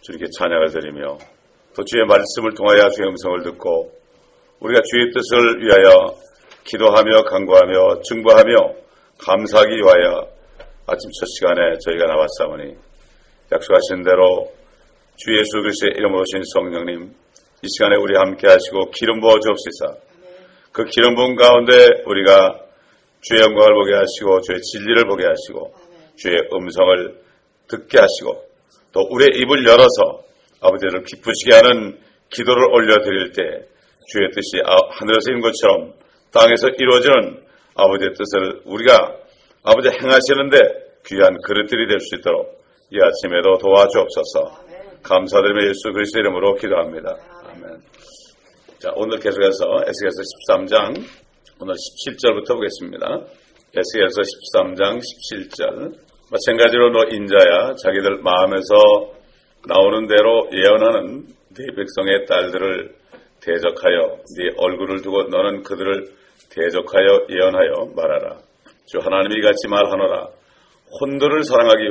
주님께 찬양을 드리며 또 주의 말씀을 통하여 주의 음성을 듣고 우리가 주의 뜻을 위하여 기도하며 간구하며 증거하며 감사하기 위하여 아침 첫 시간에 저희가 나왔사오니 약속하신 대로 주 예수 그리스도의 이름으로 오신 성령님 이 시간에 우리 함께 하시고 기름 부어 주옵소서. 그 기름 부은 가운데 우리가 주의 영광을 보게 하시고 주의 진리를 보게 하시고 주의 음성을 듣게 하시고 또 우리의 입을 열어서 아버지를 기쁘시게 하는 기도를 올려드릴 때 주의 뜻이 하늘에서 있는 것처럼 땅에서 이루어지는 아버지의 뜻을 우리가 아버지 행하시는데 귀한 그릇들이 될 수 있도록 이 아침에도 도와주옵소서. 감사드리며 예수 그리스도 이름으로 기도합니다. 아멘. 자, 오늘 계속해서 에스겔서 13장 오늘 17절부터 보겠습니다. 에스겔서 13장 17절 마찬가지로 너 인자야 자기들 마음에서 나오는 대로 예언하는 네 백성의 딸들을 대적하여 네 얼굴을 두고 너는 그들을 대적하여 예언하여 말하라. 주 하나님이 같이 말하노라. 혼들을 사냥하기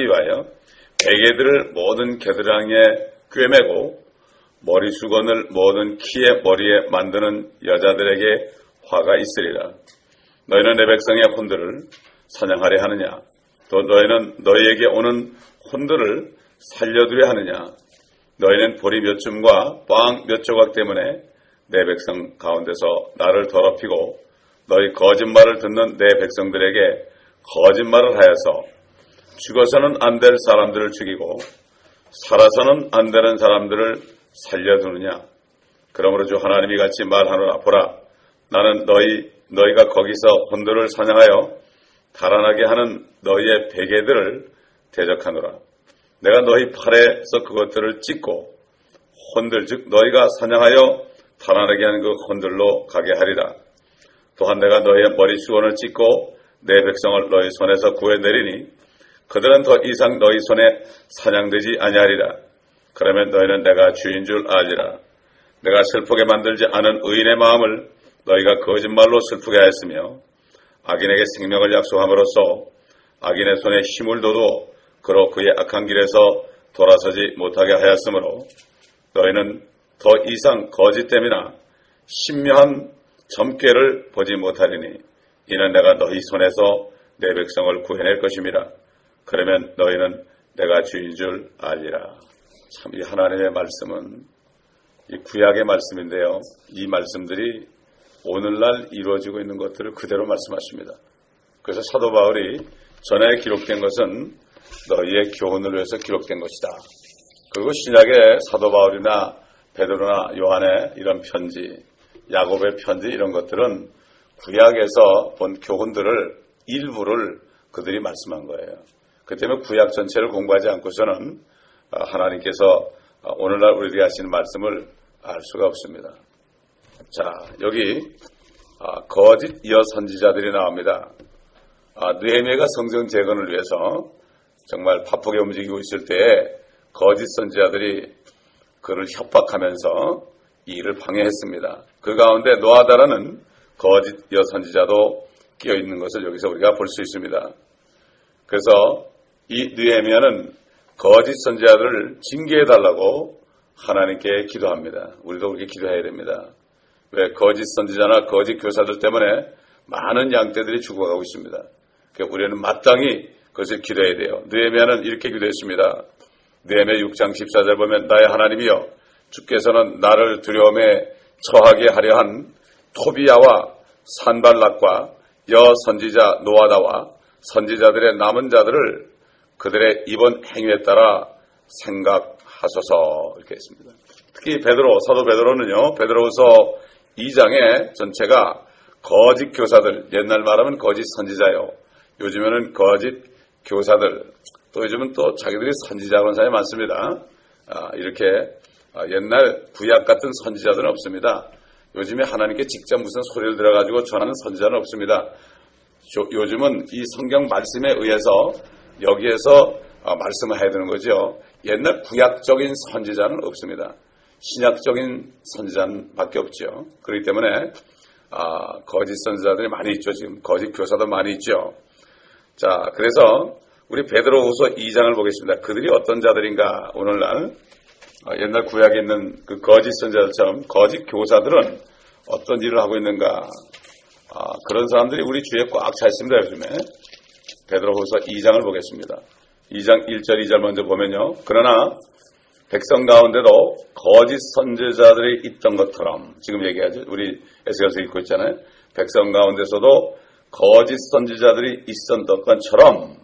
위하여 베개들을 모든 겨드랑이에 꿰매고 머리수건을 모든 키의 머리에 만드는 여자들에게 화가 있으리라. 너희는 내 백성의 혼들을 사냥하려 하느냐? 또 너희는 너희에게 오는 혼들을 살려두려 하느냐? 너희는 보리 몇 줌과 빵 몇 조각 때문에 내 백성 가운데서 나를 더럽히고 너희 거짓말을 듣는 내 백성들에게 거짓말을 하여서 죽어서는 안 될 사람들을 죽이고 살아서는 안 되는 사람들을 살려두느냐? 그러므로 주 하나님이 같이 말하노라. 보라, 나는 너희가 거기서 혼들을 사냥하여 달아나게 하는 너희의 베개들을 대적하노라. 내가 너희 팔에서 그것들을 찢고 혼들 즉 너희가 사냥하여 달아나게 하는 그 혼들로 가게 하리라. 또한 내가 너희의 머리수건을 찢고 내 백성을 너희 손에서 구해내리니 그들은 더 이상 너희 손에 사냥되지 아니하리라. 그러면 너희는 내가 주인 줄 알리라. 내가 슬프게 만들지 않은 의인의 마음을 너희가 거짓말로 슬프게 하였으며 악인에게 생명을 약속함으로써 악인의 손에 힘을 둬도 그로 그의 악한 길에서 돌아서지 못하게 하였으므로 너희는 더 이상 거짓됨이나 신묘한 점괘를 보지 못하리니 이는 내가 너희 손에서 내 백성을 구해낼 것임이라. 그러면 너희는 내가 주인 줄 알리라. 참 이 하나님의 말씀은 이 구약의 말씀인데요. 이 말씀들이 오늘날 이루어지고 있는 것들을 그대로 말씀하십니다. 그래서 사도 바울이 전에 기록된 것은 너희의 교훈을 위해서 기록된 것이다. 그리고 신약의 사도 바울이나 베드로나 요한의 이런 편지, 야곱의 편지 이런 것들은 구약에서 본 교훈들을 일부를 그들이 말씀한 거예요. 그 때문에 구약 전체를 공부하지 않고서는 하나님께서 오늘날 우리에게 하시는 말씀을 알 수가 없습니다. 자, 여기 거짓 여선지자들이 나옵니다. 느헤미야가 성전 재건을 위해서 정말 바쁘게 움직이고 있을 때에 거짓 선지자들이 그를 협박하면서 이 일을 방해했습니다. 그 가운데 노아다라는 거짓 여선지자도 끼어 있는 것을 여기서 우리가 볼 수 있습니다. 그래서 이 느헤미야는 거짓 선지자들을 징계해달라고 하나님께 기도합니다. 우리도 그렇게 기도해야 됩니다. 왜 거짓 선지자나 거짓 교사들 때문에 많은 양떼들이 죽어가고 있습니다. 그러니까 우리는 마땅히 그것을 기도해야 돼요. 느헤미야는 이렇게 기도했습니다. 느헤미야 6장 14절 보면 나의 하나님이여 주께서는 나를 두려움에 처하게 하려 한 토비야와 산발락과 여선지자 노아다와 선지자들의 남은 자들을 그들의 이번 행위에 따라 생각하소서 이렇게 했습니다. 특히 사도 베드로는요. 베드로후서 2장의 전체가 거짓 교사들, 옛날 말하면 거짓 선지자요. 요즘에는 거짓 교사들, 또 요즘은 또 자기들이 선지자라는 사람이 많습니다. 이렇게 옛날 구약 같은 선지자들은 없습니다. 요즘에 하나님께 직접 무슨 소리를 들어가지고 전하는 선지자는 없습니다. 요즘은 이 성경 말씀에 의해서 여기에서 말씀을 해야 되는 거죠. 옛날 구약적인 선지자는 없습니다. 신약적인 선지자는 밖에 없죠. 그렇기 때문에 거짓 선지자들이 많이 있죠. 지금 거짓 교사도 많이 있죠. 자, 그래서 우리 베드로후서 2장을 보겠습니다. 그들이 어떤 자들인가. 오늘날 옛날 구약에 있는 그 거짓 선지자들처럼 거짓 교사들은 어떤 일을 하고 있는가. 그런 사람들이 우리 주위에 꽉 차 있습니다. 요즘에. 베드로후서 2장을 보겠습니다. 2장 1절 2절 먼저 보면요. 그러나 백성 가운데도 거짓 선지자들이 있던 것처럼, 지금 얘기하죠. 우리 에스겔서 읽고 있잖아요. 백성 가운데서도 거짓 선지자들이 있었던 것처럼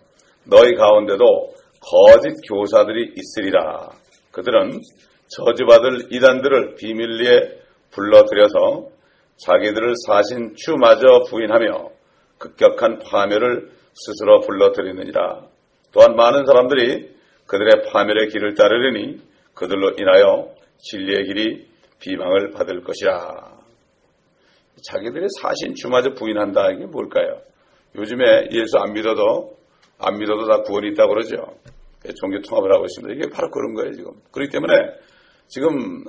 너희 가운데도 거짓 교사들이 있으리라. 그들은 저주받을 이단들을 비밀리에 불러들여서 자기들을 사신 주마저 부인하며 급격한 파멸을 스스로 불러들이느니라. 또한 많은 사람들이 그들의 파멸의 길을 따르려니 그들로 인하여 진리의 길이 비방을 받을 것이라. 자기들의 사신 주마저 부인한다. 이게 뭘까요? 요즘에 예수 안 믿어도 다 구원이 있다고 그러죠. 종교 통합을 하고 있습니다. 이게 바로 그런 거예요, 지금. 그렇기 때문에 지금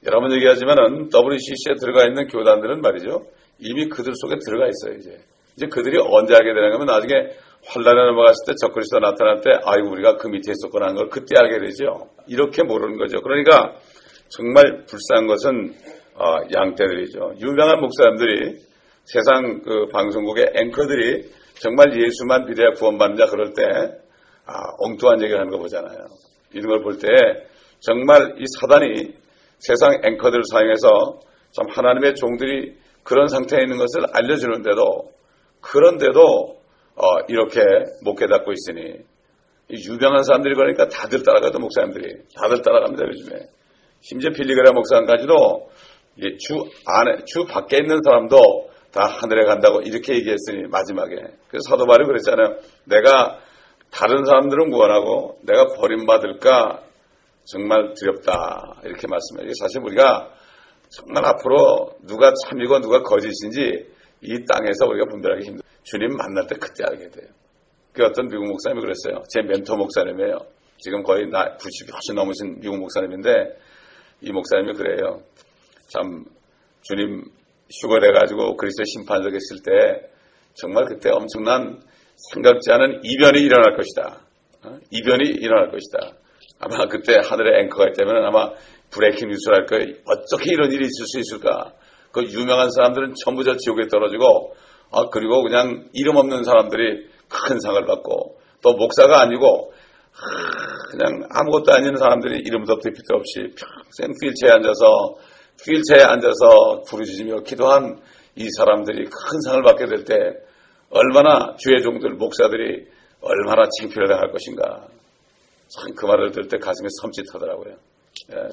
여러 번 얘기하지만은 WCC에 들어가 있는 교단들은 말이죠. 이미 그들 속에 들어가 있어요, 이제 그들이 언제 알게 되는가 하면 나중에 환란에 넘어갔을 때 적그리스도 나타날 때 아이고 우리가 그 밑에 있었구나 하는 걸 그때 알게 되죠. 이렇게 모르는 거죠. 그러니까 정말 불쌍한 것은 양떼들이죠. 유명한 목사님들이 세상 그 방송국의 앵커들이 정말 예수만 믿어야 구원받는 자 그럴 때 엉뚱한 얘기를 하는 거 보잖아요. 이런 걸 볼 때 정말 이 사단이 세상 앵커들을 사용해서 참 하나님의 종들이 그런 상태에 있는 것을 알려주는데도 그런데도 이렇게 못 깨닫고 있으니 유명한 사람들이 그러니까 다들 따라가도 목사님들이 다들 따라갑니다. 요즘에 심지어 빌리그레 목사님까지도 주 밖에 있는 사람도 다 하늘에 간다고 이렇게 얘기했으니 마지막에 그래서 사도 바울이 그랬잖아요. 내가 다른 사람들은 구원하고 내가 버림받을까 정말 두렵다 이렇게 말씀해요. 사실 우리가 정말 앞으로 누가 참이고 누가 거짓인지 이 땅에서 우리가 분별하기 힘들어요. 주님 만날 때 그때 알게 돼요. 그 어떤 미국 목사님이 그랬어요. 제 멘토 목사님이에요. 지금 거의 90이 훨씬 넘으신 미국 목사님인데 이 목사님이 그래요. 참 주님 휴거돼가지고 그리스도의 심판석에 있을 때 정말 그때 엄청난 생각지 않은 이변이 일어날 것이다. 이변이 일어날 것이다. 아마 그때 하늘에 앵커가 있다면 아마 브레이킹 뉴스를 할 거예요. 어떻게 이런 일이 있을 수 있을까? 그 유명한 사람들은 전부 다 지옥에 떨어지고 그리고 그냥 이름 없는 사람들이 큰 상을 받고 또 목사가 아니고 그냥 아무것도 아닌 사람들이 이름도 없이 필요 없이 평생 휠체어에 앉아서 부르짖으며 기도한 이 사람들이 큰 상을 받게 될 때 얼마나 주의 종들 목사들이 얼마나 창피를 당할 것인가. 참 그 말을 들을 때 가슴이 섬찟하더라고요.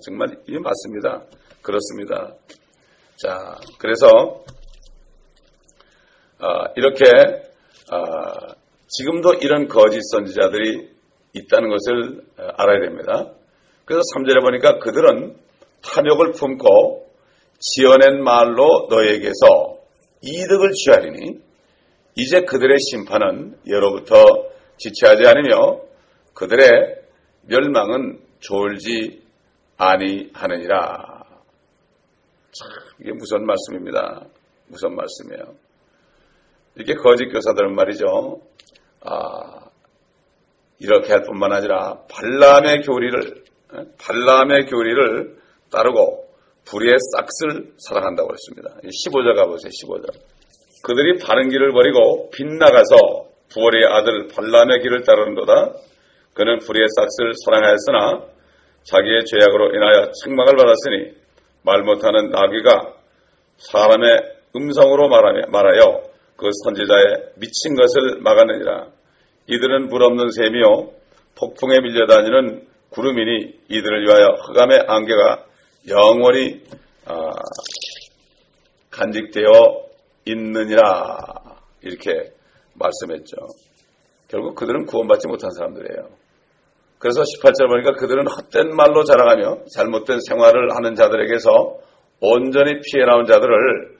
정말 이게 맞습니다. 그렇습니다. 자, 그래서 이렇게 지금도 이런 거짓 선지자들이 있다는 것을 알아야 됩니다. 그래서 3절에 보니까 그들은 탐욕을 품고 지어낸 말로 너에게서 이득을 취하리니 이제 그들의 심판은 예로부터 지체하지 않으며 그들의 멸망은 졸지 아니하느니라. 참 이게 무슨 말씀입니다. 무슨 말씀이에요. 이게 거짓 교사들은 말이죠. 이렇게 할 뿐만 아니라 발람의 교리를 따르고 불의의 싹을 사랑한다고 했습니다. 15절 가보세요. 15절. 그들이 바른 길을 버리고 빗나가서 부월의 아들 발람의 길을 따르는도다. 그는 불의의 싹을 사랑하였으나 자기의 죄악으로 인하여 책망을 받았으니 말 못하는 나귀가 사람의 음성으로 말하여 그 선지자의 미친 것을 막았느니라. 이들은 물 없는 샘이요 폭풍에 밀려다니는 구름이니 이들을 위하여 흑암의 안개가 영원히 간직되어 있느니라. 이렇게 말씀했죠. 결국 그들은 구원받지 못한 사람들이에요. 그래서 18절 보니까 그들은 헛된 말로 자랑하며 잘못된 생활을 하는 자들에게서 온전히 피해 나온 자들을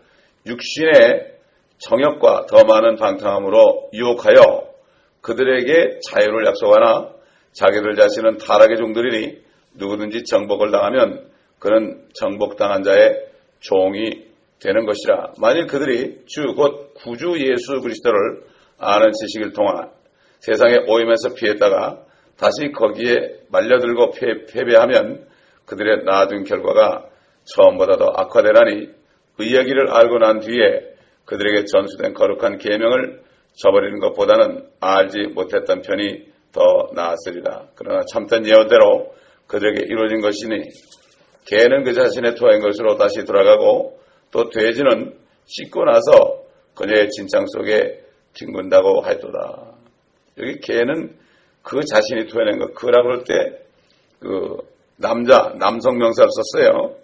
육신의 정욕과 더 많은 방탕함으로 유혹하여 그들에게 자유를 약속하나 자기들 자신은 타락의 종들이니 누구든지 정복을 당하면 그는 정복당한 자의 종이 되는 것이라. 만일 그들이 주 곧 구주 예수 그리스도를 아는 지식을 통한 세상에 오임에서 피했다가 다시 거기에 말려들고 패배하면 그들의 나아진 결과가 처음보다 더 악화되나니 의의 길을 알고 난 뒤에 그들에게 전수된 거룩한 계명을 저버리는 것보다는 알지 못했던 편이 더 나았으리라. 그러나 참된 예언대로 그들에게 이루어진 것이니 개는 그 자신의 토한 것으로 다시 돌아가고 또 돼지는 씻고 나서 그녀의 진창 속에 뒹군다고 하였도다. 여기 개는 그 자신이 토해낸 것, 그라고 할 때 그 남성 명사를 썼어요.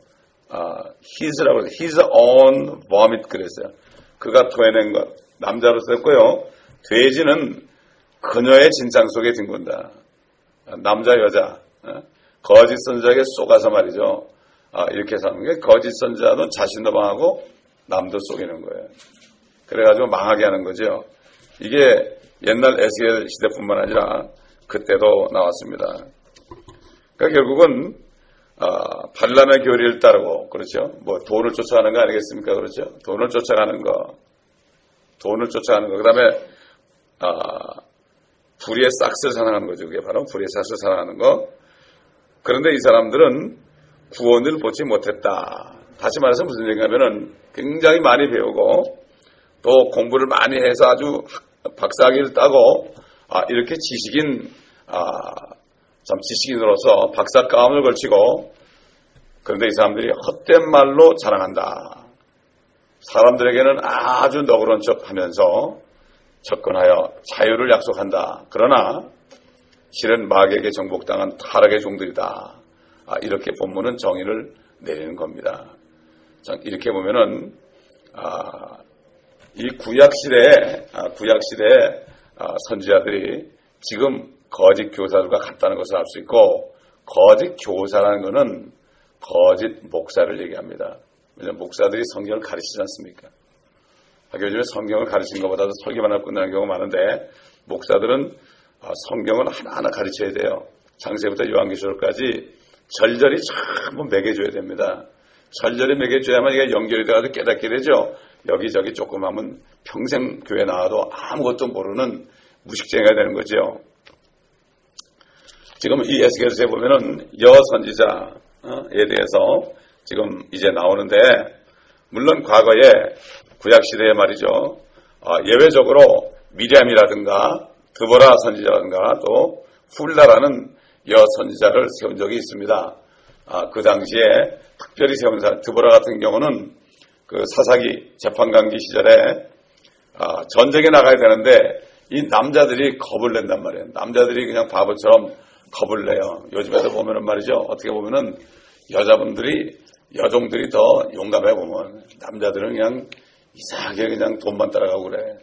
his라고 그랬어요. his own vomit 그랬어요. 그가 토해낸 것, 남자로 썼고요. 돼지는 그녀의 진창 속에 뒹군다. 남자 여자 거짓 선지자에게 속아서 말이죠. 이렇게 사는 게 거짓 선지자도 자신도 망하고 남도 속이는 거예요. 그래가지고 망하게 하는 거죠. 이게 옛날 에스겔 시대뿐만 아니라 그때도 나왔습니다. 그러니까 결국은 발람의 교리를 따르고 그렇죠. 뭐 돈을 쫓아가는 거 아니겠습니까? 그렇죠. 돈을 쫓아가는 거. 그다음에 불의의 싹스를 사랑하는 거죠. 그게 바로 불의의 싹스를 사랑하는 거. 그런데 이 사람들은 구원을 보지 못했다. 다시 말해서 무슨 얘기냐면은 굉장히 많이 배우고 또 공부를 많이 해서 아주 박사학위를 따고 이렇게 지식인으로서 박사 가운을 걸치고 그런데 이 사람들이 헛된 말로 자랑한다. 사람들에게는 아주 너그러운 척하면서 접근하여 자유를 약속한다. 그러나 실은 마귀에게 정복당한 타락의 종들이다. 이렇게 본문은 정의를 내리는 겁니다. 이렇게 보면은 이 구약시대의 선지자들이 지금 거짓 교사들과 같다는 것을 알 수 있고 거짓 교사라는 것은 거짓 목사를 얘기합니다. 왜냐하면 목사들이 성경을 가르치지 않습니까? 요즘에 성경을 가르치는 것보다도 설교만 하고 끝나는 경우가 많은데 목사들은 성경을 하나하나 가르쳐야 돼요. 창세부터 요한계시록까지 절절히 전부 매겨줘야 됩니다. 절절히 매겨줘야만 이게 연결이 돼가지고 깨닫게 되죠. 여기저기 조금 하면 평생 교회 나와도 아무것도 모르는 무식쟁이가 되는 거죠. 지금 이 에스겔서에 보면은 여선지자에 대해서 지금 이제 나오는데 물론 과거에 구약시대에 말이죠. 예외적으로 미리암이라든가 드보라 선지자라든가 또 훌라라는 여선지자를 세운 적이 있습니다. 그 당시에 특별히 세운 사람 드보라 같은 경우는 그 사사기 재판관기 시절에 전쟁에 나가야 되는데 이 남자들이 겁을 낸단 말이에요. 남자들이 그냥 바보처럼 겁을 내요. 요즘에도 보면은 말이죠. 어떻게 보면은 여종들이 더 용감해 보면 남자들은 그냥 이상하게 그냥 돈만 따라가고 그래.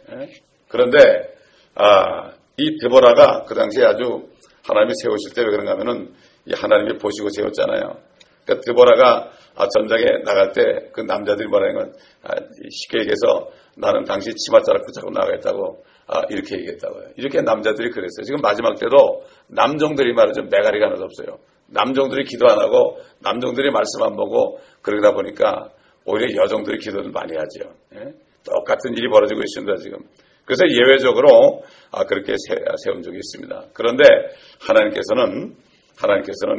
그런데 이 드보라가 그 당시에 아주 하나님이 세우실 때 왜 그런가 하면은 이 하나님이 보시고 세웠잖아요. 그러니까 드보라가 전장에 나갈 때 그 남자들이 말하는 건 쉽게 얘기해서 나는 당신 치맛자락 붙잡고 나가겠다고 이렇게 얘기했다고요. 이렇게 남자들이 그랬어요. 지금 마지막 때도 남종들이 말이죠. 매가리가 하나도 없어요. 남종들이 기도 안 하고 남종들이 말씀 안 보고 그러다 보니까 오히려 여종들이 기도를 많이 하죠. 똑같은 일이 벌어지고 있습니다. 지금. 그래서 예외적으로 그렇게 세운 적이 있습니다. 그런데 하나님께서는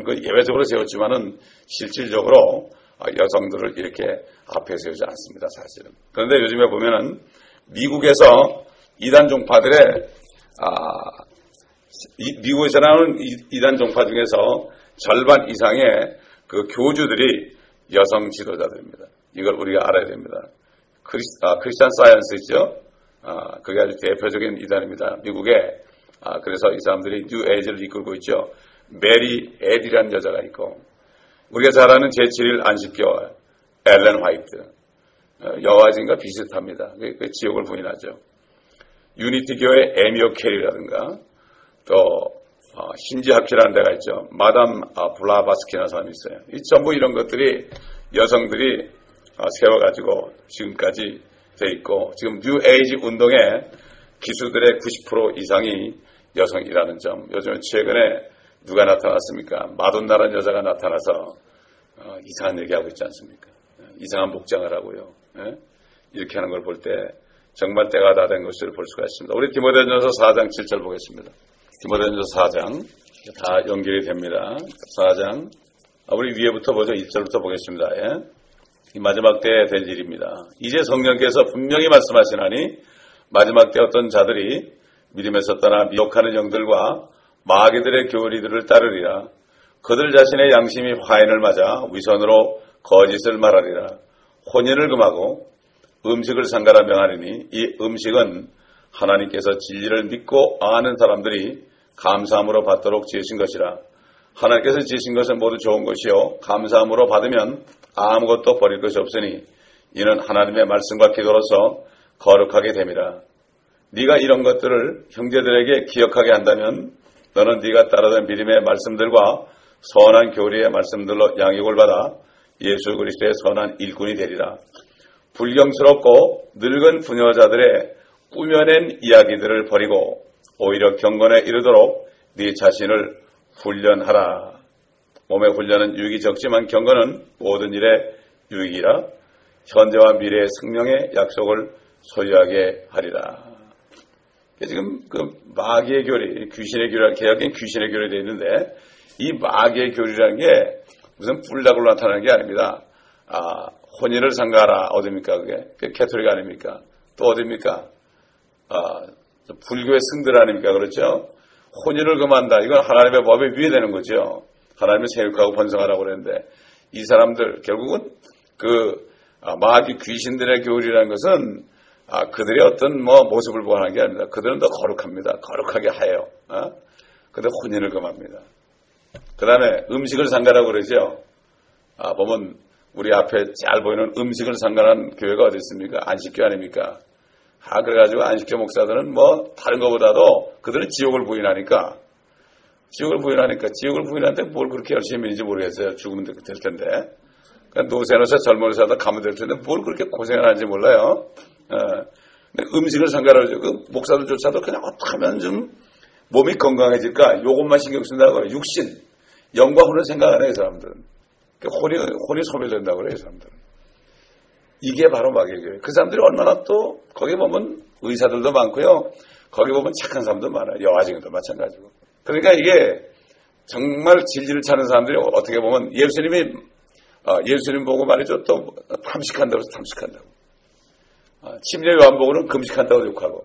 그 예외적으로 세웠지만은 실질적으로 여성들을 이렇게 앞에 세우지 않습니다. 사실은. 그런데 요즘에 보면은 미국에서 이단 종파들의 미국에서 나오는 이단 종파 중에서 절반 이상의 그 교주들이 여성 지도자들입니다. 이걸 우리가 알아야 됩니다. 크리스찬 사이언스 있죠? 그게 아주 대표적인 이단입니다. 미국에. 그래서 이 사람들이 뉴 에이지를 이끌고 있죠. 메리 에디라는 여자가 있고, 우리가 잘 아는 제7일 안식교 엘렌 화이트. 여화진과 비슷합니다. 그 지옥을 부인하죠. 유니티 교회 에미오 캐리라든가, 또, 신지합시라는 데가 있죠. 마담 블라바스키라는 사람이 있어요. 이 전부 이런 것들이 여성들이 세워가지고 지금까지 돼 있고, 지금 뉴 에이지 운동의 기수들의 90% 이상이 여성이라는 점. 요즘 최근에 누가 나타났습니까? 마돈나라는 여자가 나타나서 이상한 얘기하고 있지 않습니까? 이상한 목장을 하고요. 이렇게 하는 걸 볼 때 정말 때가 다 된 것을 볼 수가 있습니다. 우리 디모데전서 4장 7절 보겠습니다. 디모데전서 4장 다 연결이 됩니다. 4장 우리 위에부터 보죠. 1절부터 보겠습니다. 예. 이 마지막 때에 될 일입니다. 이제 성령께서 분명히 말씀하시나니 마지막 때 어떤 자들이 믿음에서 떠나 미혹하는 영들과 마귀들의 교리들을 따르리라. 그들 자신의 양심이 화인을 맞아 위선으로 거짓을 말하리라. 혼인을 금하고 음식을 상가라 명하리니 이 음식은 하나님께서 진리를 믿고 아는 사람들이 감사함으로 받도록 지으신 것이라. 하나님께서 지으신 것은 모두 좋은 것이요 감사함으로 받으면 아무것도 버릴 것이 없으니 이는 하나님의 말씀과 기도로서 거룩하게 됨이라. 네가 이런 것들을 형제들에게 기억하게 한다면 너는 네가 따르던 믿음의 말씀들과 선한 교리의 말씀들로 양육을 받아 예수 그리스도의 선한 일꾼이 되리라. 불경스럽고 늙은 부녀자들의 꾸며낸 이야기들을 버리고 오히려 경건에 이르도록 네 자신을 훈련하라. 몸의 훈련은 유익이 적지만 경건은 모든 일에 유익이라. 현재와 미래의 생명의 약속을 소유하게 하리라. 지금 그 마귀의 교리, 귀신의 교리, 개혁엔 귀신의 교리 되어 있는데 이 마귀의 교리라는 게 무슨 뿔락으로 나타나는 게 아닙니다. 혼인을 상가하라. 어디입니까 그게? 캐톨릭 아닙니까? 또 어디입니까? 불교의 승들 아닙니까? 그렇죠? 혼인을 금한다. 이건 하나님의 법에 위배되는 거죠. 하나님의 세육하고 번성하라고 그랬는데 이 사람들 결국은 그 마귀 귀신들의 교리라는 것은 그들의 어떤 모습을 보하는 게 아닙니다. 그들은 더 거룩합니다. 거룩하게 하여. 근데 혼인을 금합니다. 그 다음에 음식을 상가라고 그러죠. 보면 우리 앞에 잘 보이는 음식을 상가한 교회가 어디 있습니까? 안식교 아닙니까? 그래가지고 안식교 목사들은 다른 것보다도 그들은 지옥을 부인하니까 지옥을 부인하는데 뭘 그렇게 열심히 믿는지 모르겠어요. 죽으면 될 텐데. 그러니까 노세노사 젊은 사다 가면 될 텐데 뭘 그렇게 고생을 하는지 몰라요. 근데 음식을 상가라고 하죠. 그 목사들조차도 그냥 어떻게 하면 좀 몸이 건강해질까? 요것만 신경 쓴다고 그래요. 육신, 영과 혼을 생각 안 해요, 이 사람들은. 혼이 소멸된다고 그래요, 이 사람들은. 이게 바로 마귀의 교회. 그 사람들이 얼마나 또, 거기 보면 의사들도 많고요. 거기 보면 착한 사람도 많아요. 여아지경도 마찬가지고. 그러니까 이게 정말 진리를 찾는 사람들이 어떻게 보면 예수님 보고 말이죠. 또 탐식한다고 해서 탐식한다고. 침례 요한복음은 금식한다고 욕하고,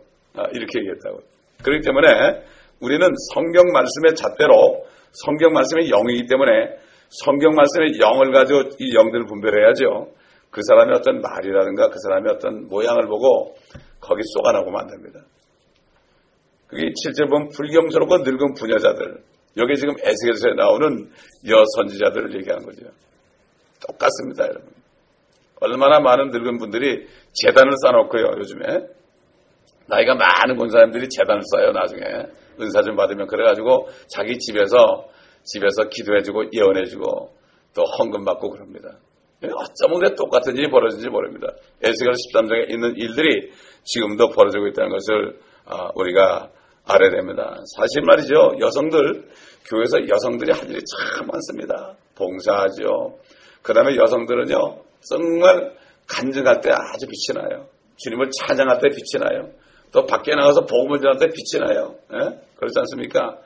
이렇게 얘기했다고. 그렇기 때문에 우리는 성경 말씀의 잣대로 성경 말씀의 영이기 때문에 성경 말씀의 영을 가지고 이 영들을 분별해야죠. 그 사람의 어떤 말이라든가 그 사람의 어떤 모양을 보고 거기 쏘아나고만 안 됩니다. 그게 실제 보면 불경스럽고 늙은 부녀자들. 여기 지금 에스겔서에 나오는 여선지자들을 얘기하는 거죠. 똑같습니다, 여러분. 얼마나 많은 늙은 분들이 제단을 쌓아놓고요, 요즘에. 나이가 많은 권사님들이 제단을 쌓아요, 나중에. 은사 좀 받으면. 그래가지고 자기 집에서 기도해주고 예언해주고 또 헌금 받고 그럽니다. 어쩌면 그게 똑같은 일이 벌어진지 모릅니다. 에스겔 13장에 있는 일들이 지금도 벌어지고 있다는 것을 우리가 알아야 됩니다. 사실 말이죠. 교회에서 여성들이 할 일이 참 많습니다. 봉사하죠. 그 다음에 여성들은요, 정말 간증할 때 아주 빛이 나요. 주님을 찬양할 때 빛이 나요. 또 밖에 나가서 복음을 전할 때 빛이 나요. 예? 그렇지 않습니까?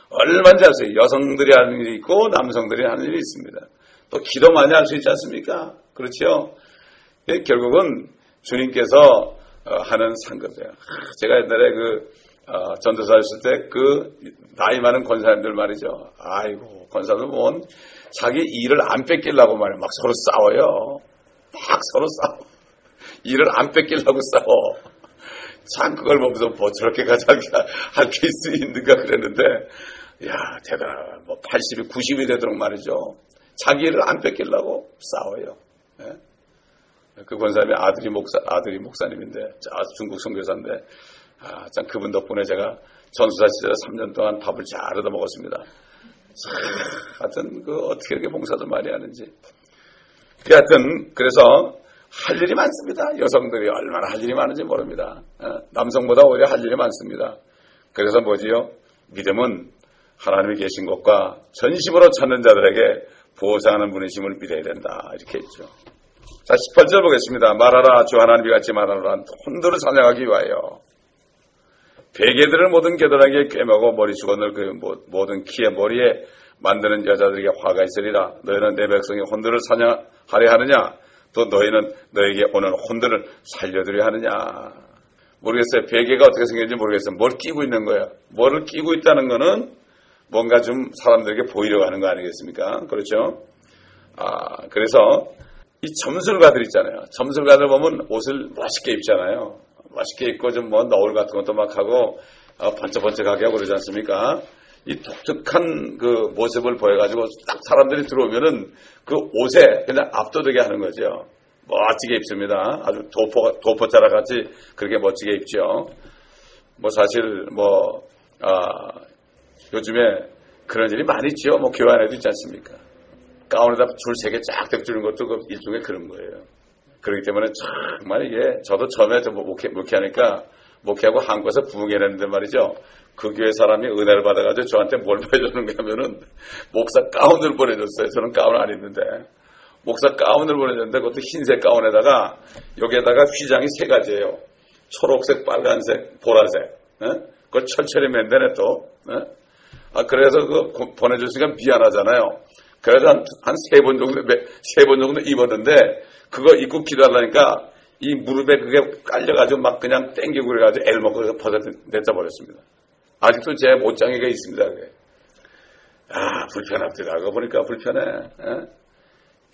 얼마나 잘 써요. 여성들이 하는 일이 있고 남성들이 하는 일이 있습니다. 또 기도 많이 할 수 있지 않습니까? 그렇죠? 결국은 주님께서 하는 상급이에요. 제가 옛날에 전도사 했을 때 나이 많은 권사님들 말이죠. 아이고, 권사들 보면 자기 일을 안 뺏기려고 말이에요. 막 서로 싸워요. 막 서로 싸워. 일을 안 뺏기려고 싸워. 참 그걸 보면서 저렇게까지 할 게 있는가 그랬는데, 야, 대단하다. 80이, 90이 되도록 말이죠. 자기 일을 안 뺏기려고 싸워요. 예? 그 권사님의 아들이 목사님인데, 중국 선교사인데, 참 그분 덕분에 제가 전수사 시절에 3년 동안 밥을 잘 얻어 먹었습니다. 하여튼 어떻게 이렇게 봉사도 많이 하는지. 하여튼 그래서 할 일이 많습니다. 여성들이 얼마나 할 일이 많은지 모릅니다. 남성보다 오히려 할 일이 많습니다. 그래서 뭐지요? 믿음은 하나님이 계신 것과 전심으로 찾는 자들에게 보상하는 분이심을 믿어야 된다. 이렇게 했죠. 자, 18절 보겠습니다. 말하라, 주 하나님이 같이 말하노라. 혼돈을 찬양하기 위하여 베개들을 모든 겨드랑이에 꿰매고 머리 수건을 그 모든 키에 머리에 만드는 여자들에게 화가 있으리라. 너희는 내 백성의 혼돈을 찬양하려 하느냐? 또 너희는 너에게 오는 혼돈을 살려드려 하느냐? 모르겠어요. 베개가 어떻게 생겼는지 모르겠어요. 뭘 끼고 있는 거야. 뭐를 끼고 있다는 거는 뭔가 좀 사람들에게 보이려고 하는 거 아니겠습니까? 그렇죠? 그래서 이 점술가들 있잖아요. 점술가들 보면 옷을 멋있게 입잖아요. 멋있게 입고 좀 너울 같은 것도 막 하고 번쩍번쩍하게 하고 그러지 않습니까? 이 독특한 그 모습을 보여가지고 딱 사람들이 들어오면은 그 옷에 그냥 압도되게 하는 거죠. 멋지게 입습니다. 아주 도포자락 같이 그렇게 멋지게 입죠. 사실 요즘에 그런 일이 많이 있죠. 교회 안에도 있지 않습니까? 가운에다 줄 3개 쫙 떼주는 것도 그 일종의 그런 거예요. 그렇기 때문에 정말 이게 저도 처음에 목회하니까 목회하고 한국에서 부흥회라는데 말이죠. 그 교회 사람이 은혜를 받아가지고 저한테 뭘 보여주는가 하면은 목사 가운을 보내줬어요. 저는 가운 안 입는데 목사 가운을 보내줬는데 그것도 흰색 가운에다가 여기에다가 휘장이 3가지예요. 초록색, 빨간색, 보라색. 그걸 철철이 맨대네 또. 그래서 보내줬으니까 미안하잖아요. 그래서 한 3번 정도 입었는데 그거 입고 기도하려니까 이 무릎에 그게 깔려가지고 막 그냥 땡기고 그래가지고 애를 먹고 벗어냈다 버렸습니다. 아직도 제 못장이가 있습니다. 그게. 불편합니다. 그거 보니까 불편해.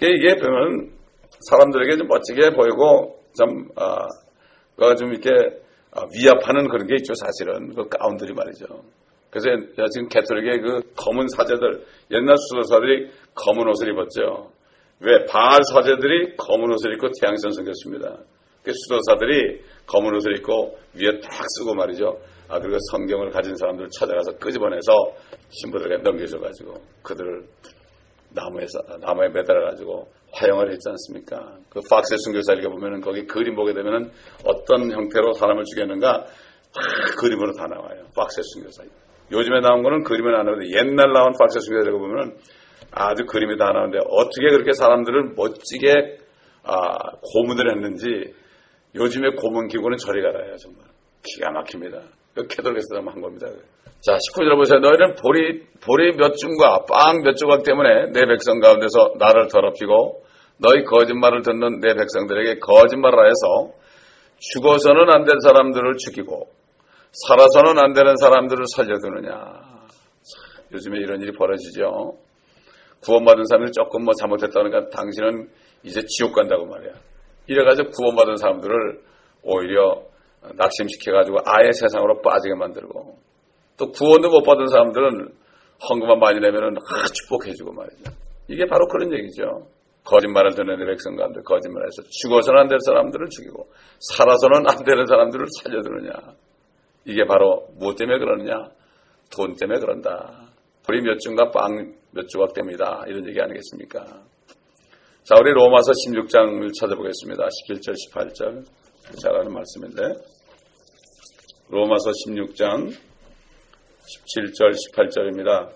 이게 보면 사람들에게 좀 멋지게 보이고 좀 이렇게 위압하는 그런 게 있죠. 사실은 그 가운들이 말이죠. 그래서 지금 가톨릭의 그 검은 사제들, 옛날 수도사들이 검은 옷을 입었죠. 왜? 바알 사제들이 검은 옷을 입고 태양선 섬겼습니다. 그 수도사들이 검은 옷을 입고 위에 딱 쓰고 말이죠. 그리고 성경을 가진 사람들을 찾아가서 끄집어내서 신부들에게 넘겨줘가지고 그들을 나무에 매달아가지고 화형을 했지 않습니까? 그 박세 순교사 읽어보면은 거기 그림 보게 되면은 어떤 형태로 사람을 죽였는가 그림으로 다 나와요. 박세 순교사. 요즘에 나온 거는 그림은 안 나오는데 옛날 나온 박세 순교사 읽어보면은 아주 그림이 다 나오는데 어떻게 그렇게 사람들을 멋지게 고문을 했는지 요즘에 고문 기구는 저리 가라요. 정말 기가 막힙니다. 캐톨릭에서 한 겁니다. 자, 19절 보세요. 너희는 보리 몇 줌과 빵 몇 조각 때문에 내 백성 가운데서 나를 더럽히고 너희 거짓말을 듣는 내 백성들에게 거짓말을 하여서 죽어서는 안 될 사람들을 죽이고 살아서는 안 되는 사람들을 살려두느냐. 요즘에 이런 일이 벌어지죠. 구원받은 사람들이 조금 잘못했다니까 당신은 이제 지옥 간다고 말이야. 이래가지고 구원받은 사람들을 오히려 낙심시켜가지고 아예 세상으로 빠지게 만들고 또 구원도 못 받은 사람들은 헌금만 많이 내면은 축복해주고 말이죠. 이게 바로 그런 얘기죠. 거짓말을 듣는 내 백성 가운데 거짓말해서 죽어서는 안 될 사람들을 죽이고 살아서는 안 되는 사람들을 살려두느냐. 이게 바로 무엇 때문에 그러느냐? 돈 때문에 그런다. 보리 몇 줌과 빵 몇 조각 때문이다. 이런 얘기 아니겠습니까? 자, 우리 로마서 16장을 찾아보겠습니다. 17절, 18절. 잘 아는 말씀인데. 로마서 16장 17절, 18절입니다.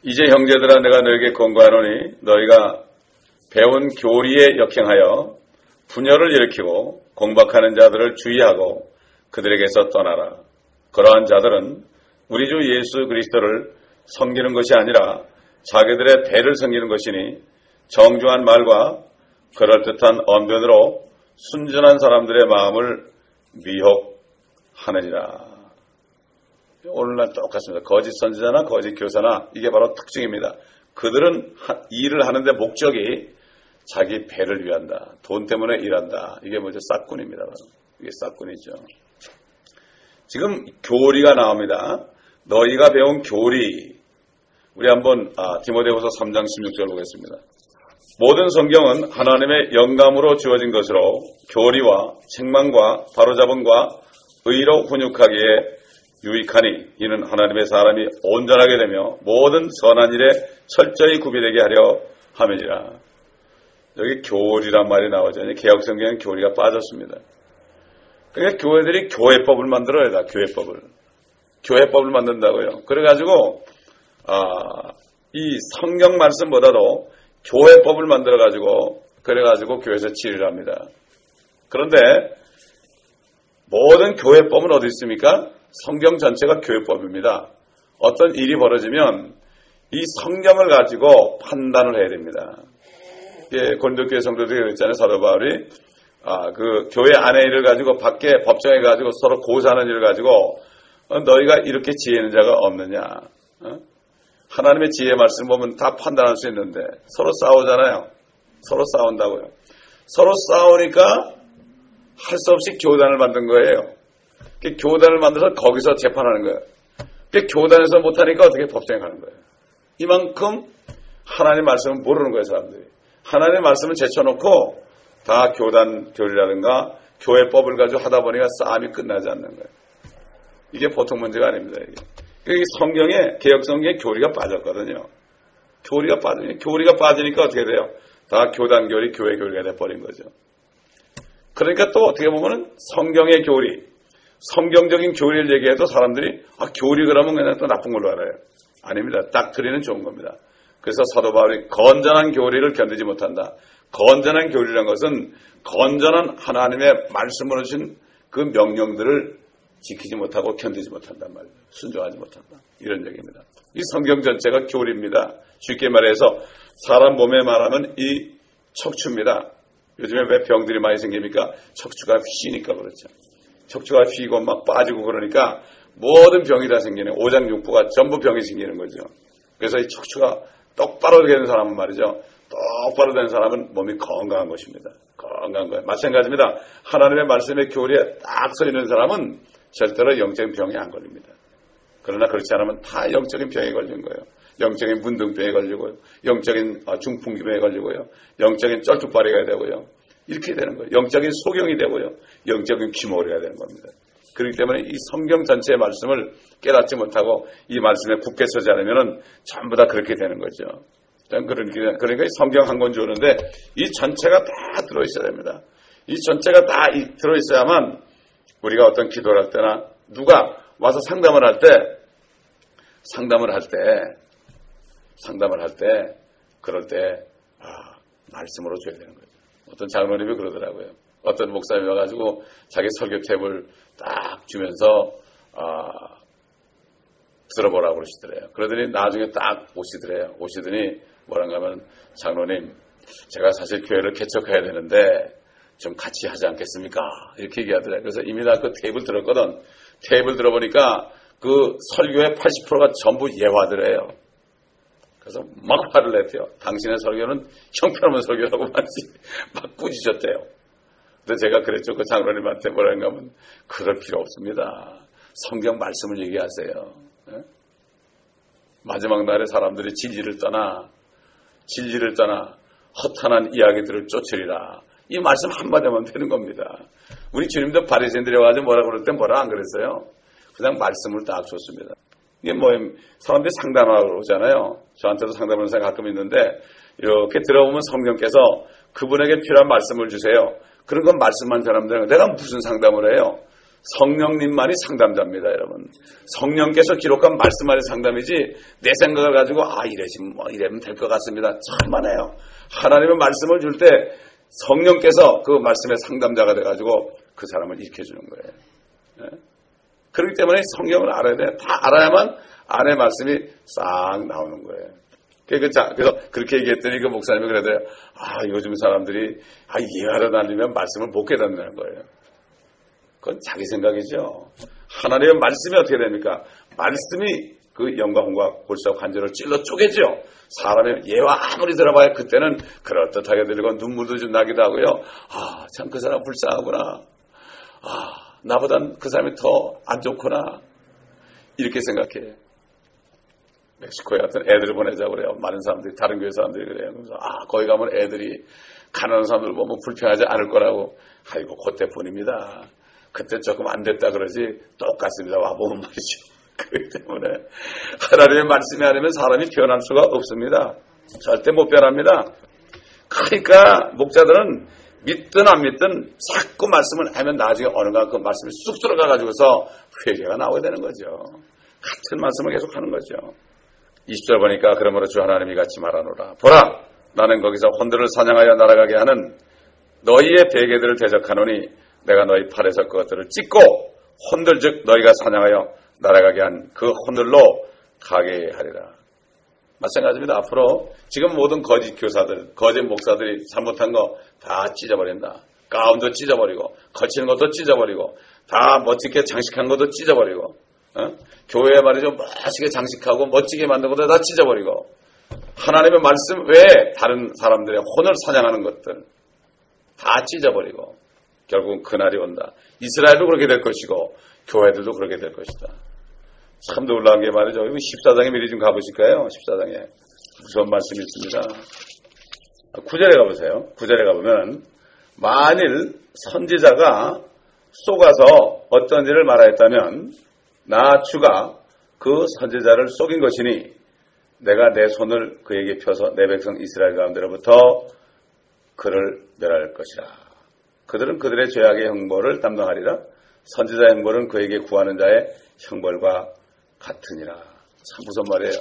이제 형제들아 내가 너에게 권고하노니 너희가 배운 교리에 역행하여 분열을 일으키고 공박하는 자들을 주의하고 그들에게서 떠나라. 그러한 자들은 우리 주 예수 그리스도를 섬기는 것이 아니라 자기들의 배를 섬기는 것이니 정중한 말과 그럴듯한 언변으로 순전한 사람들의 마음을 미혹하느니라. 오늘날 똑같습니다. 거짓 선지자나 거짓 교사나 이게 바로 특징입니다. 그들은 일을 하는데 목적이 자기 배를 위한다. 돈 때문에 일한다. 이게 뭐죠? 싹군입니다. 이게 싹군이죠. 지금 교리가 나옵니다. 너희가 배운 교리. 우리 한번 디모데후서 3장 16절 보겠습니다. 모든 성경은 하나님의 영감으로 주어진 것으로 교리와 책망과 바로잡음과 의로 훈육하기에 유익하니 이는 하나님의 사람이 온전하게 되며 모든 선한 일에 철저히 구비되게 하려 함이니라. 여기 교리란 말이 나오죠. 개혁성경은 교리가 빠졌습니다. 그러니까 교회들이 교회법을 만들어야 돼. 교회법을 만든다고요. 그래가지고 이 성경 말씀보다도 교회법을 만들어가지고 그래가지고 교회에서 질의를 합니다. 그런데 모든 교회법은 어디 있습니까? 성경 전체가 교회법입니다. 어떤 일이 벌어지면 이 성경을 가지고 판단을 해야 됩니다. 예, 고린도교회 성도들이 그랬잖아요. 사도 바울이 그 교회 안의 일을 가지고 밖에 법정에 가지고 서로 고사하는 일을 가지고 너희가 이렇게 지혜 있는 자가 없느냐? 하나님의 지혜의 말씀 보면 다 판단할 수 있는데 서로 싸우잖아요. 서로 싸운다고요. 서로 싸우니까 할 수 없이 교단을 만든 거예요. 교단을 만들어서 거기서 재판하는 거예요. 교단에서 못하니까 어떻게 법정에 가는 거예요. 이만큼 하나님의 말씀을 모르는 거예요, 사람들이. 하나님의 말씀을 제쳐놓고 다 교단 교리라든가 교회법을 가지고 하다 보니까 싸움이 끝나지 않는 거예요. 이게 보통 문제가 아닙니다. 이게 성경에, 개혁성경에 교리가 빠졌거든요. 교리가 빠지니까 어떻게 돼요? 다 교단 교리, 교회 교리가 돼버린 거죠. 그러니까 또 어떻게 보면은 성경의 교리, 성경적인 교리를 얘기해도 사람들이 교리 그러면 그냥 또 나쁜 걸로 알아요. 아닙니다. 닥트리는 좋은 겁니다. 그래서 사도 바울이 건전한 교리를 견디지 못한다. 건전한 교리라는 것은 건전한 하나님의 말씀으로 주신 그 명령들을 지키지 못하고 견디지 못한단 말이에요. 순종하지 못한다. 이런 얘기입니다. 이 성경 전체가 교리입니다. 쉽게 말해서 사람 몸에 말하면 이 척추입니다. 요즘에 왜 병들이 많이 생깁니까? 척추가 휘니까 그렇죠. 척추가 휘고 막 빠지고 그러니까 모든 병이 다 생기는 오장육부가 전부 병이 생기는 거죠. 그래서 이 척추가 똑바로 되는 사람은 말이죠. 똑바로 된 사람은 몸이 건강한 것입니다. 건강한 거예요. 마찬가지입니다. 하나님의 말씀의 교리에 딱 서 있는 사람은 절대로 영적인 병이 안 걸립니다. 그러나 그렇지 않으면 다 영적인 병에 걸린 거예요. 영적인 문둥병에 걸리고요. 영적인 중풍병에 걸리고요. 영적인 쩔뚝발이가 되고요. 이렇게 되는 거예요. 영적인 소경이 되고요. 영적인 귀머거리가 되는 겁니다. 그렇기 때문에 이 성경 전체의 말씀을 깨닫지 못하고 이 말씀에 굳게 서지 않으면 전부 다 그렇게 되는 거죠. 그러니까 성경 한 권 주는데 이 전체가 다 들어있어야 됩니다. 이 전체가 다 들어있어야만 우리가 어떤 기도를 할 때나 누가 와서 상담을 할 때 그럴 때 말씀으로 줘야 되는 거죠. 어떤 장로님이 그러더라고요. 어떤 목사님이 와가지고 자기 설교 탭을 딱 주면서 들어보라고 그러시더래요. 그러더니 나중에 딱 오시더니 뭐란가 하면 장로님 제가 사실 교회를 개척해야 되는데 좀 같이 하지 않겠습니까? 이렇게 얘기하더래요. 그래서 이미 나 그 테이블 들었거든. 테이블 들어보니까 그 설교의 80%가 전부 예화더래요. 그래서 막 화를 냈대요. 당신의 설교는 형편없는 설교라고 막 꾸짖었대요. 근데 제가 그랬죠. 그 장로님한테 뭐라는가 하면 그럴 필요 없습니다. 성경 말씀을 얘기하세요. 네? 마지막 날에 사람들이 진리를 떠나 허탄한 이야기들을 쫓으리라. 이 말씀 한마디만 되는 겁니다. 우리 주님도 바리새인들이 와가지고 뭐라 그럴 때 뭐라 안 그랬어요? 그냥 말씀을 딱 줬습니다. 이게 사람들이 상담하러 오잖아요. 저한테도 상담하는 사람이 가끔 있는데 이렇게 들어보면 성령께서 그분에게 필요한 말씀을 주세요. 그런 건 말씀만 전하면 내가 무슨 상담을 해요? 성령님만이 상담자입니다, 여러분. 성령께서 기록한 말씀만이 상담이지 내 생각을 가지고 이러면 될 것 같습니다. 천만에요. 하나님의 말씀을 줄 때 성령께서 그 말씀의 상담자가 돼가지고 그 사람을 일으켜주는 거예요. 네? 그렇기 때문에 성경을 알아야 돼. 다 알아야만 안의 말씀이 싹 나오는 거예요. 그래서 그렇게 얘기했더니 그 목사님이 그러더래요. 요즘 사람들이 예화를 날리면 말씀을 못 깨닫는 거예요. 그건 자기 생각이죠. 하나님의 말씀이 어떻게 됩니까? 말씀이 그 영광과 골수와 관절을 찔러 쪼개죠. 사람의 예화 아무리 들어봐야 그때는 그럴듯하게 들리고 눈물도 좀 나기도 하고요. 참 그 사람 불쌍하구나. 나보단 그 사람이 더 안 좋구나. 이렇게 생각해. 멕시코에 같은 애들을 보내자고 그래요. 많은 사람들이, 다른 교회 사람들이 그래요. 그래서 거기 가면 애들이 가난한 사람들 보면 불평하지 않을 거라고. 그때뿐입니다. 그때 조금 안 됐다 그러지 똑같습니다. 와보면 말이죠. 그렇기 때문에 하나님의 말씀이 아니면 사람이 변할 수가 없습니다. 절대 못 변합니다. 그러니까 목자들은 믿든 안 믿든 자꾸 말씀을 하면 나중에 어느가 그 말씀이 쑥 들어가가지고서 회개가 나오게 되는 거죠. 같은 말씀을 계속 하는 거죠. 20절 보니까 그러므로 주 하나님이 같이 말하노라. 보라, 나는 거기서 혼들을 사냥하여 날아가게 하는 너희의 베개들을 대적하노니 내가 너희 팔에서 그것들을 찢고 혼들 즉 너희가 사냥하여 날아가게 한 그 혼들로 가게 하리라. 마찬가지입니다. 앞으로 지금 모든 거짓 교사들, 거짓 목사들이 잘못한 거 다 찢어버린다. 가운도 찢어버리고 거치는 것도 찢어버리고 다 멋지게 장식한 것도 찢어버리고 교회에 말이죠. 멋지게 장식하고 멋지게 만든 것도 다 찢어버리고 하나님의 말씀 외에 다른 사람들의 혼을 사냥하는 것들 다 찢어버리고 결국은 그날이 온다. 이스라엘도 그렇게 될 것이고 교회들도 그렇게 될 것이다. 참 놀라운 게 말이죠. 14장에 미리 좀 가보실까요? 14장에 무서운 말씀이 있습니다. 9절에 가보세요. 9절에 가보면 만일 선지자가 속아서 어떤 일을 말하였다면 나 주가 그 선지자를 속인 것이니 내가 내 손을 그에게 펴서 내 백성 이스라엘 가운데로부터 그를 멸할 것이라. 그들은 그들의 죄악의 형벌을 담당하리라. 선지자의 형벌은 그에게 구하는 자의 형벌과 같으니라. 참 무슨 말이에요.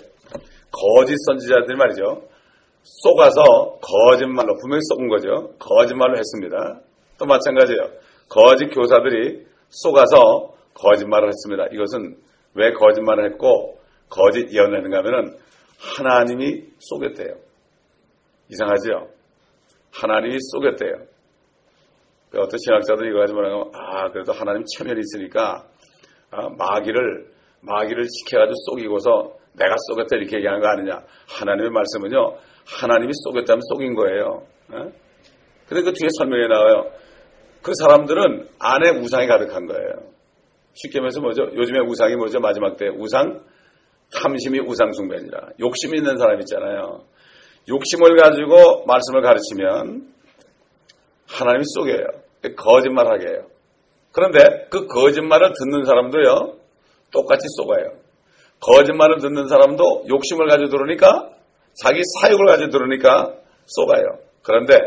거짓 선지자들이 말이죠. 속아서 거짓말로 분명히 속은 거죠. 거짓말로 했습니다. 또 마찬가지예요. 거짓 교사들이 속아서 거짓말을 했습니다. 이것은 왜 거짓말을 했고 거짓 예언을 했는가 하면은 하나님이 속였대요. 이상하죠? 하나님이 속였대요. 어떤 신학자들이 이거 가지고 말하면 그래도 하나님 체면이 있으니까 마귀를 시켜가지고 속이고서 내가 속였다 이렇게 얘기하는 거 아니냐. 하나님의 말씀은요. 하나님이 속였다면 속인 거예요. 근데 그 뒤에 설명에 나와요. 그 사람들은 안에 우상이 가득한 거예요. 쉽게 말해서 뭐죠? 요즘에 우상이 뭐죠? 마지막 때 우상? 탐심이 우상 숭배니라. 욕심이 있는 사람 있잖아요. 욕심을 가지고 말씀을 가르치면 하나님이 속여요. 거짓말하게 해요. 그런데 그 거짓말을 듣는 사람도요. 똑같이 속아요. 거짓말을 듣는 사람도 욕심을 가지고 들으니까 자기 사욕을 가지고 들으니까 속아요. 그런데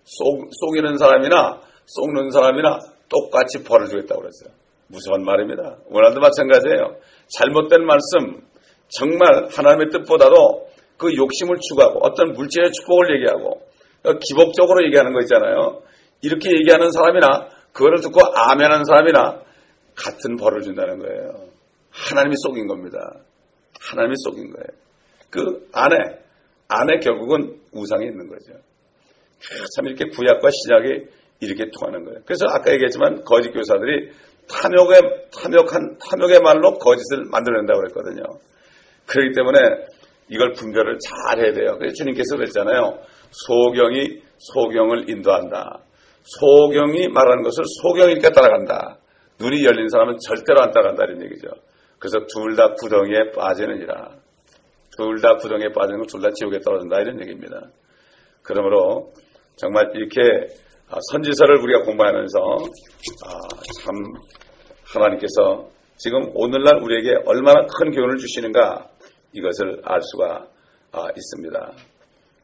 속이는 사람이나 속는 사람이나 똑같이 벌을 주겠다고 그랬어요. 무서운 말입니다. 오늘도 마찬가지예요. 잘못된 말씀 정말 하나님의 뜻보다도 그 욕심을 추구하고 어떤 물질의 축복을 얘기하고 기복적으로 얘기하는 거 있잖아요. 이렇게 얘기하는 사람이나 그거를 듣고 아멘하는 사람이나 같은 벌을 준다는 거예요. 하나님이 속인 겁니다. 하나님이 속인 거예요. 그 안에 결국은 우상이 있는 거죠. 참 이렇게 구약과 신약이 이렇게 통하는 거예요. 그래서 아까 얘기했지만 거짓 교사들이 탐욕의 말로 거짓을 만들어낸다고 그랬거든요. 그렇기 때문에 이걸 분별을 잘 해야 돼요. 그래서 주님께서 그랬잖아요. 소경이 소경을 인도한다. 소경이 말하는 것을 소경이니까 따라간다. 눈이 열린 사람은 절대로 안 따라간다 이런 얘기죠. 그래서 둘 다 구덩이에 빠지느니라. 둘 다 구덩이에 빠지는 건 둘 다 지옥에 떨어진다 이런 얘기입니다. 그러므로 정말 이렇게 선지서를 우리가 공부하면서 참 하나님께서 지금 오늘날 우리에게 얼마나 큰 교훈을 주시는가 이것을 알 수가 있습니다.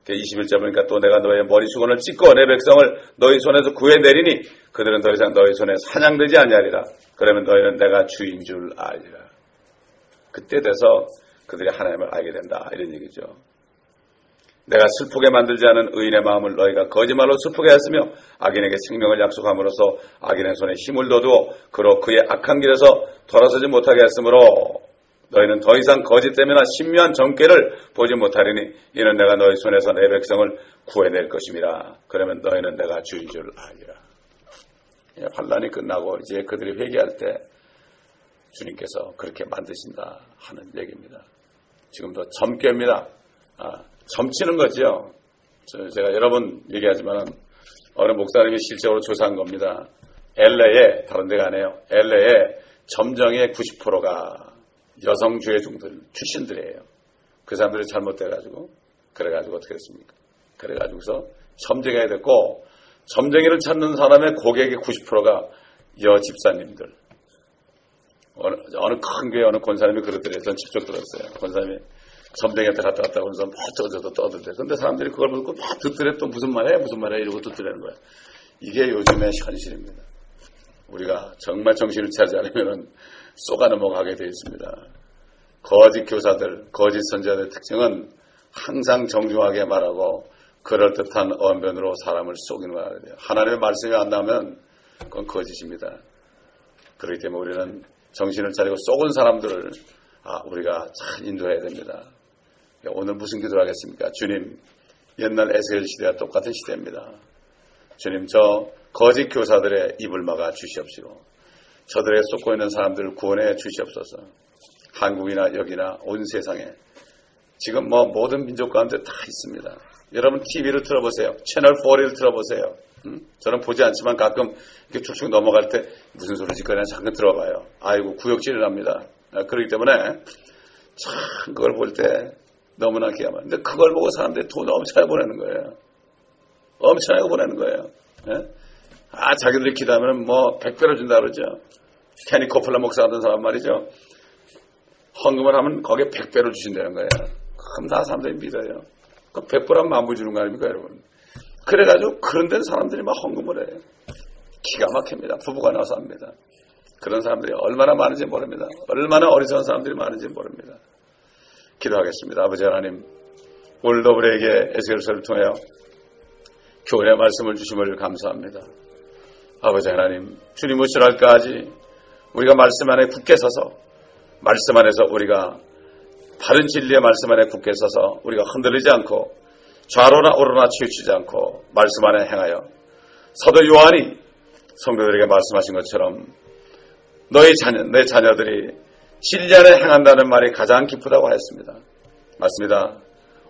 21절 보니까 또 내가 너의 머리 수건을 찢고 내 백성을 너희 손에서 구해내리니 그들은 더 이상 너희 손에 사냥되지 아니하리라. 그러면 너희는 내가 주인 줄 알리라. 그때 돼서 그들이 하나님을 알게 된다 이런 얘기죠. 내가 슬프게 만들지 않은 의인의 마음을 너희가 거짓말로 슬프게 했으며 악인에게 생명을 약속함으로써 악인의 손에 힘을 둬두어 그로 그의 악한 길에서 돌아서지 못하게 했으므로 너희는 더 이상 거짓 때문에 신묘한 정죄를 보지 못하리니 이는 내가 너희 손에서 내 백성을 구해낼 것임이라. 그러면 너희는 내가 주인 줄 알리라. 환난이 끝나고 이제 그들이 회개할 때 주님께서 그렇게 만드신다 하는 얘기입니다. 지금도 점괘입니다. 점치는 거죠. 제가 여러 번 얘기하지만 어느 목사님이 실제로 조사한 겁니다. LA에 다른 데가 아니에요. LA에 점정의 90%가 여성 주회중들 출신들이에요. 그 사람들이 잘못돼가지고 그래가지고 어떻게 했습니까? 그래가지고서 점쟁이가 됐고 점쟁이를 찾는 사람의 고객의 90%가 여집사님들. 어느 큰 교회 어느 권사님이 그러더래요. 전 직접 들었어요. 권사님이 점쟁이한테 갔다 왔다고 그래서 막 떠들도 떠들대. 근데 사람들이 그걸 듣고 막 듣더래. 또 무슨 말이야 이러고 듣더라는 거야. 이게 요즘의 현실입니다. 우리가 정말 정신을 차리지 않으면 쏘가 넘어가게 되어 있습니다. 거짓 교사들, 거짓 선지자들의 특징은 항상 정중하게 말하고 그럴듯한 언변으로 사람을 속이는 거야. 하나님의 말씀이 안 나오면 그건 거짓입니다. 그렇기 때문에 우리는 정신을 차리고 속은 사람들을 우리가 잘 인도해야 됩니다. 오늘 무슨 기도를 하겠습니까? 주님, 옛날 에스겔 시대와 똑같은 시대입니다. 주님, 저 거짓 교사들의 입을 막아 주시옵시고 저들의 쏟고 있는 사람들을 구원해 주시옵소서. 한국이나 여기나 온 세상에 지금 모든 민족 가운데 다 있습니다. 여러분 TV를 틀어보세요. 채널 4를 틀어보세요. 저는 보지 않지만 가끔 이렇게 쭉쭉 넘어갈 때 무슨 소리지 그냥 잠깐 들어봐요. 아이고 구역질을 합니다. 그렇기 때문에 참 그걸 볼 때 너무나 기야만. 근데 그걸 보고 사람들이 돈 엄청나게 보내는 거예요. 엄청나게 보내는 거예요. 예? 자기들이 기도하면 100배로 준다 그러죠. 케니 코플라 목사 하던 사람 말이죠. 헌금을 하면 거기에 100배로 주신다는 거예요. 그럼 다 사람들이 믿어요. 그 100배란 만불 주는 거 아닙니까, 여러분? 그래가지고 그런 데는 사람들이 막 헌금을 해요. 기가 막힙니다. 부부가 나와서 합니다. 그런 사람들이 얼마나 많은지 모릅니다. 얼마나 어리석은 사람들이 많은지 모릅니다. 기도하겠습니다. 아버지 하나님, 오늘도 우리에게 에스겔서를 통하여 교훈의 말씀을 주심을 감사합니다. 아버지 하나님, 주님 무엇이랄까 하지 우리가 말씀 안에 굳게 서서 말씀 안에서 우리가 바른 진리의 말씀 안에 굳게 서서 우리가 흔들리지 않고 좌로나 우로나 치우치지 않고 말씀 안에 행하여 사도 요한이 성도들에게 말씀하신 것처럼 내 자녀들이 진리 안에 행한다는 말이 가장 기쁘다고 하였습니다. 맞습니다.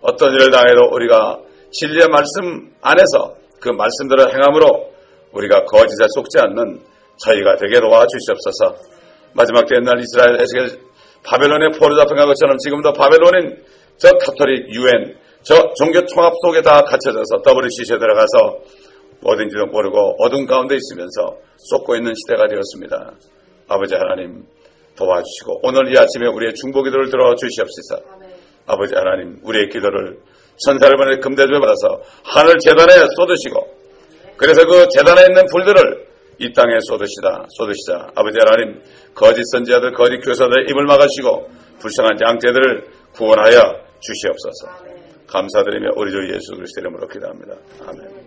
어떤 일을 당해도 우리가 진리의 말씀 안에서 그 말씀대로 행함으로 우리가 거짓에 속지 않는 저희가 되게 도와주시옵소서. 마지막 때 옛날 이스라엘 에스겔 바벨론에 포로 잡혀간 것처럼 지금도 바벨론인 저 가톨릭 유엔 저 종교 통합 속에 다 갇혀져서 WCC에 들어가서 어딘지도 모르고 어둠 가운데 있으면서 쏟고 있는 시대가 되었습니다. 아버지 하나님 도와주시고 오늘 이 아침에 우리의 중보기도를 들어주시옵소서. 아버지 하나님 우리의 기도를 천사를 보내 금대접을 받아서 하늘 제단에 쏟으시고 그래서 그 제단에 있는 불들을 이 땅에 쏟으시자. 아버지 하나님 거짓 선지자들 거짓 교사들의 입을 막으시고 불쌍한 양떼들을 구원하여 주시옵소서. 감사드리며 우리 주 예수 그리스도 이름으로 기도합니다. 아멘.